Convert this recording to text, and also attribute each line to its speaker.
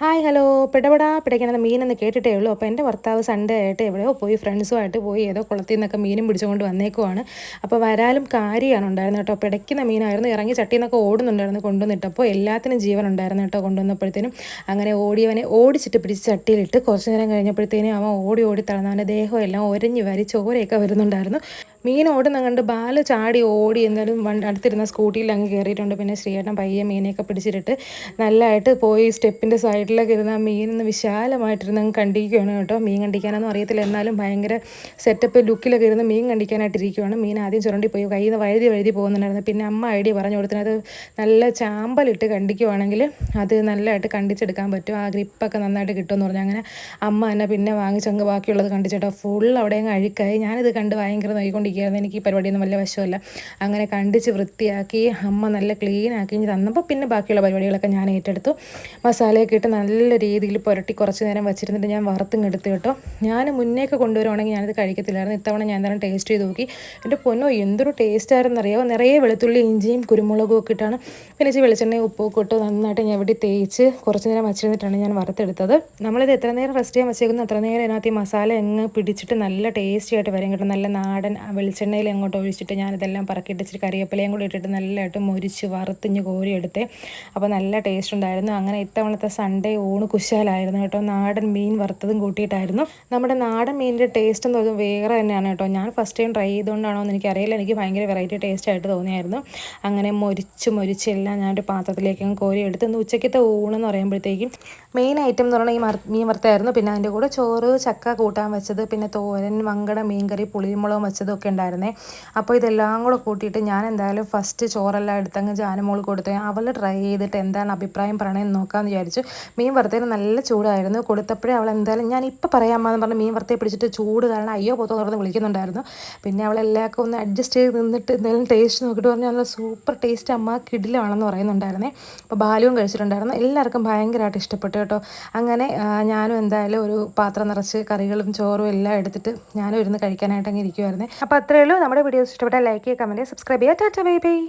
Speaker 1: Hi hello പിടപെടാ പിടയ്ക്കണ മീനെന്ന് കേട്ടിട്ടേ ഉള്ളൂ. അപ്പോൾ എൻ്റെ ഭർത്താവ് സൺഡേ ആയിട്ട് എവിടെയോ പോയി ഫ്രണ്ട്സുമായിട്ട് പോയി ഏതോ കുളത്തിൽ നിന്നൊക്കെ മീനും പിടിച്ചുകൊണ്ട് വന്നേക്കുവാണ്. അപ്പോൾ വരാലും കാര്യമാണ് ഉണ്ടായിരുന്നു കേട്ടോ. പിടയ്ക്കുന്ന മീനായിരുന്നു. ഇറങ്ങി ചട്ടിയിൽ നിന്നൊക്കെ ഓടുന്നുണ്ടായിരുന്നു കൊണ്ടുവന്നിട്ടപ്പോൾ എല്ലാത്തിനും ജീവൻ ഉണ്ടായിരുന്നു കേട്ടോ. കൊണ്ടുവന്നപ്പോഴത്തേനും അങ്ങനെ ഓടിയവനെ ഓടിച്ചിട്ട് പിടിച്ച് ചട്ടിയിലിട്ട് കുറച്ച് നേരം കഴിഞ്ഞപ്പോഴത്തേനും അവൻ ഓടി ഓടി തളർന്ന് അവൻ്റെ ദേഹം എല്ലാം ഒരഞ്ഞ് വരി ചോരയൊക്കെ വരുന്നുണ്ടായിരുന്നു. മീൻ ഓടുന്ന കണ്ട് ബാല് ചാടി ഓടി എന്തായാലും അടുത്തിരുന്ന സ്കൂട്ടിയിൽ അങ്ങ് കയറിയിട്ടുണ്ട്. പിന്നെ ശ്രീയേട്ടൻ പയ്യെ മീനെയൊക്കെ പിടിച്ചിട്ട് നല്ലതായിട്ട് പോയി സ്റ്റെപ്പിൻ്റെ സൈഡിലൊക്കെ ഇരുന്ന് ആ മീനിന്ന് വിശാലമായിട്ടിരുന്ന് അങ്ങ് കണ്ടിരിക്കുകയാണ് കേട്ടോ. മീൻ കണ്ടിക്കാനൊന്നും അറിയത്തില്ല, എന്നാലും ഭയങ്കര സെറ്റപ്പ് ലുക്കിലൊക്കെ ഇരുന്ന് മീൻ കണ്ടിക്കാനായിട്ടിരിക്കുകയാണ്. മീൻ ആദ്യം ചുരണ്ടി പോയി കയ്യിൽ നിന്ന് വഴുതി പോകുന്നുണ്ടായിരുന്നു. പിന്നെ അമ്മ ഐഡിയ പറഞ്ഞു കൊടുത്തിനത് നല്ല ചാമ്പലിട്ട് കണ്ടിക്കുവാണെങ്കിൽ അത് നല്ലതായിട്ട് കണ്ടിച്ചെടുക്കാൻ പറ്റും, ആ ഗ്രിപ്പൊക്കെ നന്നായിട്ട് കിട്ടുമെന്ന് പറഞ്ഞു. അങ്ങനെ അമ്മ തന്നെ പിന്നെ വാങ്ങിച്ചങ്ങ് ബാക്കിയുള്ളത് കണ്ടിച്ചേട്ടോ. ഫുൾ അവിടെ അങ്ങ് അഴുക്കായി. ഞാനിത് കണ്ട് ഭയങ്കര നോക്കിക്കൊണ്ടിരിക്കുകയായിരുന്നു. എനിക്ക് ഈ പരിപാടിയൊന്നും വലിയ വശമല്ല. അങ്ങനെ കണ്ടിച്ച് വൃത്തിയാക്കി അമ്മ നല്ല ക്ലീൻ ആക്കി തന്നപ്പോൾ പിന്നെ ബാക്കിയുള്ള പരിപാടികളൊക്കെ ഞാൻ ഏറ്റെടുത്തു. മസാലയൊക്കെ ഇട്ട് നല്ല രീതിയിൽ പുരട്ടി കുറച്ച് നേരം വെച്ചിരുന്നിട്ട് ഞാൻ വറുത്തും എടുത്ത് കേട്ടോ. ഞാൻ മുന്നേയൊക്കെ കൊണ്ടുവരുവാണെങ്കിൽ ഞാനിത് കഴിക്കത്തില്ലായിരുന്നു. ഇത്തവണ ഞാൻ എന്തായാലും ടേസ്റ്റ് ചെയ്ത് നോക്കി. എൻ്റെ പൊന്നോ എന്തൊരു ടേസ്റ്റായിരുന്നു അറിയാമോ. നിറയെ വെളുത്തുള്ളി ഇഞ്ചിയും കുരുമുളകും ഒക്കെ ഇട്ടാണ്, പിന്നെ ഇച്ചിരി വെളിച്ചെണ്ണയും ഉപ്പൊക്കെ ഇട്ട് നന്നായിട്ട് ഞെവടി തേച്ച് കുറച്ച് നേരം വെച്ചിരുന്നിട്ടാണ് ഞാൻ വറുത്തെടുത്തത്. നമ്മളിത് എത്ര നേരം റെസ്റ്റ് ചെയ്യാൻ വെച്ചേക്കുന്നു അത്ര നേരം ഇതിനകത്ത് ഈ മസാല അങ്ങ് പിടിച്ചിട്ട് നല്ല ടേസ്റ്റി ആയിട്ട് വരും കേട്ടോ. നല്ല നാടൻ വെളിച്ചെണ്ണയിൽ അങ്ങോട്ട് ഒഴിച്ചിട്ട് ഞാനിതെല്ലാം പറക്കിയിട്ട് ഇച്ചിരി കറിവേപ്പിലയും കൂടി ഇട്ടിട്ട് നല്ലതായിട്ട് മുരിച്ച് വറുത്തിഞ്ഞ് കോരിയെടുത്തേ. അപ്പോൾ നല്ല ടേസ്റ്റ് ഉണ്ടായിരുന്നു. അങ്ങനെ ഇത്തവണത്തെ സൺഡേ ഊണ് കുശാലായിരുന്നു കേട്ടോ. നാടൻ മീൻ വറുത്തതും കൂട്ടിയിട്ടായിരുന്നു. നമ്മുടെ നാടൻ മീനിൻ്റെ ടേസ്റ്റ് എന്ന് പറയുന്നത് വേറെ തന്നെയാണ് കേട്ടോ. ഞാൻ ഫസ്റ്റ് ടൈം ട്രൈ ചെയ്തുകൊണ്ടാണോ എന്ന് എനിക്കറിയില്ല, എനിക്ക് ഭയങ്കര വെറൈറ്റി ടേസ്റ്റ് ആയിട്ട് തോന്നിയായിരുന്നു. അങ്ങനെ മൊരിച്ച് എല്ലാം ഞാനൊരു പാത്രത്തിലേക്ക് കോരി എടുത്ത് ഇന്ന് ഉച്ചയ്ക്കത്തെ ഊണെന്ന് പറയുമ്പോഴത്തേക്കും മെയിൻ ഐറ്റം എന്ന് പറഞ്ഞാൽ ഈ മീൻ വറുത്തായിരുന്നു. പിന്നെ അതിൻ്റെ കൂടെ ചോറ്, ചക്ക കൂട്ടാൻ വെച്ചത്, പിന്നെ തോരൻ, മങ്കട മീൻകറി, പുളിമുളകും വെച്ചതും ഒക്കെ ഉണ്ടായിരുന്നേ. അപ്പോൾ ഇതെല്ലാം കൂടെ കൂട്ടിയിട്ട് ഞാൻ എന്തായാലും ഫസ്റ്റ് ചോറെല്ലാം എടുത്തങ്ങ് ജാനുമോൾ കൊടുത്ത് അവൾ ട്രൈ ചെയ്തിട്ട് എന്താണ് അഭിപ്രായം പറയണമെന്ന് നോക്കാമെന്ന് വിചാരിച്ചു. മീൻ വറുത്തതിന് നല്ല ചൂടായിരുന്നു. കൊടുത്തപ്പോഴേ അവൾ എന്തായാലും ഞാൻ ഇപ്പോൾ പറയാമെന്ന് പറഞ്ഞ് മീൻ വറുത്തെ പിടിച്ചിട്ട് ചൂട് കാരണം അയ്യോ പോത്തോ തുറന്ന് വിളിക്കുന്നുണ്ടായിരുന്നു. പിന്നെ അവളെല്ലാവർക്കും ഒന്ന് അഡ്ജസ്റ്റ് ചെയ്ത് നിന്നിട്ട് എന്തായാലും ടേസ്റ്റ് നോക്കിയിട്ട് പറഞ്ഞാൽ നല്ല സൂപ്പർ ടേസ്റ്റ് അമ്മ കിടിലാണെന്ന് പറയുന്നുണ്ടായിരുന്നേ. അപ്പോൾ ബാലുവും കഴിച്ചിട്ടുണ്ടായിരുന്നു. എല്ലാവർക്കും ഭയങ്കരമായിട്ട് ഇഷ്ടപ്പെട്ടു കേട്ടോ. അങ്ങനെ ഞാനും എന്തായാലും ഒരു പാത്രം നിറച്ച് കറികളും ചോറും എല്ലാം എടുത്തിട്ട് ഞാനും ഇരുന്ന് കഴിക്കാനായിട്ട് അങ്ങ് ഇരിക്കുമായിരുന്നേ. അപ്പോൾ അത്രയേ ഉള്ളൂ. നമ്മുടെ വീഡിയോസ് ഇഷ്ടപ്പെട്ടാൽ ലൈക്ക് ചെയ്യുക, കമൻറ്റ് ചെയ്യുക, സബ്സ്ക്രൈബ് ചെയ്യുക. Tata bye bye.